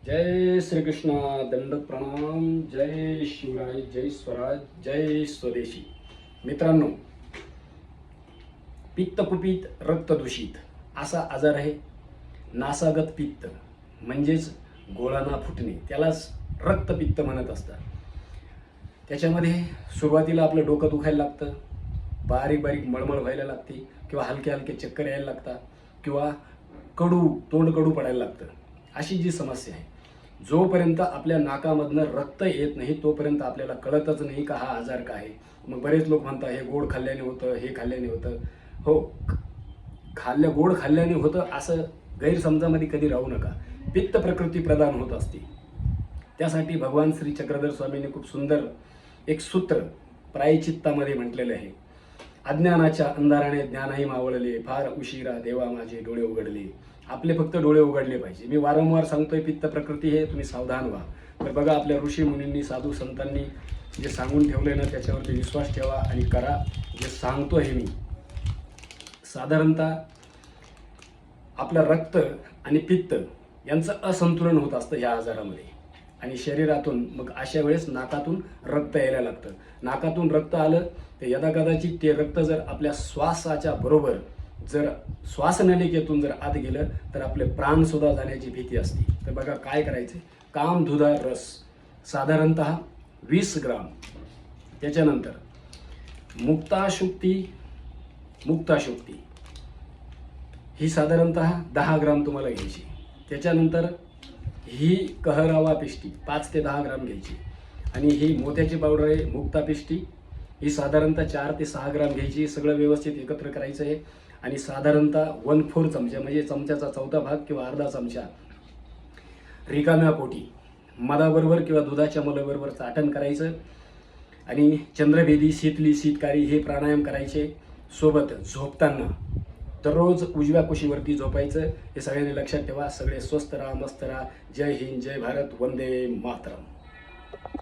जय श्रीकृष्ण, दंडक प्रणाम. जय शिवराय, जय स्वराज, जय स्वदेशी. मित्रांनो, पित्त कुपित रक्त दूषित असा आजार आहे. नासागत पित्त म्हणजेच गोळाना फुटणे, त्यालाच रक्तपित्त म्हणत असतात. त्याच्यामध्ये सुरुवातीला आपलं डोकं दुखायला लागतं, बारीक बारीक मळमळ व्हायला लागते, किंवा हलके हलके चक्कर यायला लागतात, किंवा तोंड कडू पडायला लागतं. अशी जी समस्या आहे, जोपर्यंत आपल्या नाकामधनं रक्त येत नाही तोपर्यंत आपल्याला कळतच नाही का हा आजार काय आहे. मग बरेच लोक म्हणतात हे गोड खाल्ल्याने होतं, हे खाल्ल्याने होतं. हो, गोड खाल्ल्याने होतं असं गैरसमजामध्ये कधी राहू नका. पित्त प्रकृती प्रदान होत असते. त्यासाठी भगवान श्री चक्रधर स्वामींनी खूप सुंदर एक सूत्र प्रायचित्तामध्ये म्हटलेलं आहे. अज्ञानाच्या अंधाराने ज्ञानही मावळले, फार उशिरा देवा माझे डोळे उघडले. आपले फक्त डोळे उघडले पाहिजे. मी वारंवार सांगतोय, पित्त प्रकृती हे तुम्ही सावधान व्हा. तर बघा, आपल्या ऋषी मुनींनी, साधू संतांनी जे सांगून ठेवले ना, त्याच्यावरती विश्वास ठेवा आणि करा. जे सांगतो हे मी, साधारणतः आपलं रक्त आणि पित्त यांचं असंतुलन होत असतं ह्या आजारामध्ये. आणि शरीरातून मग अशा वेळेस नाकातून रक्त यायला लागतं. नाकातून रक्त आलं तर यदाकदाचित ते रक्त जर आपल्या श्वासाच्या बरोबर जर श्वासनलिकेतून जर आत गेलं तर आपले प्राण सुद्धा जाण्याची भीती असते. तर बघा काय करायचं, कामधुधार रस साधारणतः 20 ग्राम. त्याच्यानंतर मुक्ताशुक्ती ही साधारणतः 10 ग्राम तुम्हाला घ्यायची. त्याच्यानंतर ही कहरावा पिष्टी 5 ते 10 ग्राम घ्यायची. आणि ही मोत्याची पावडर आहे मुक्ता पिष्टी, ही साधारणतः 4 ते 6 ग्राम घ्यायची. सगळं व्यवस्थित एकत्र करायचं आहे. आणि साधारणतः 1/4 चमचा म्हणजे चमच्याचा चौथा भाग किंवा अर्धा चमचा रिकाम्या पोटी मधाबरोबर किंवा दुधाच्या मलाबरोबर चाटण करायचं. आणि चंद्रभेदी, शीतली, शीतकारी हे प्राणायाम करायचे. सोबत झोपताना दररोज उजव्या कुशीवरती झोपायचं. हे सगळ्यांनी लक्षात ठेवा. सगळे स्वस्थ राहा, मस्त राहा. जय हिंद, जय भारत, वंदे मातरम.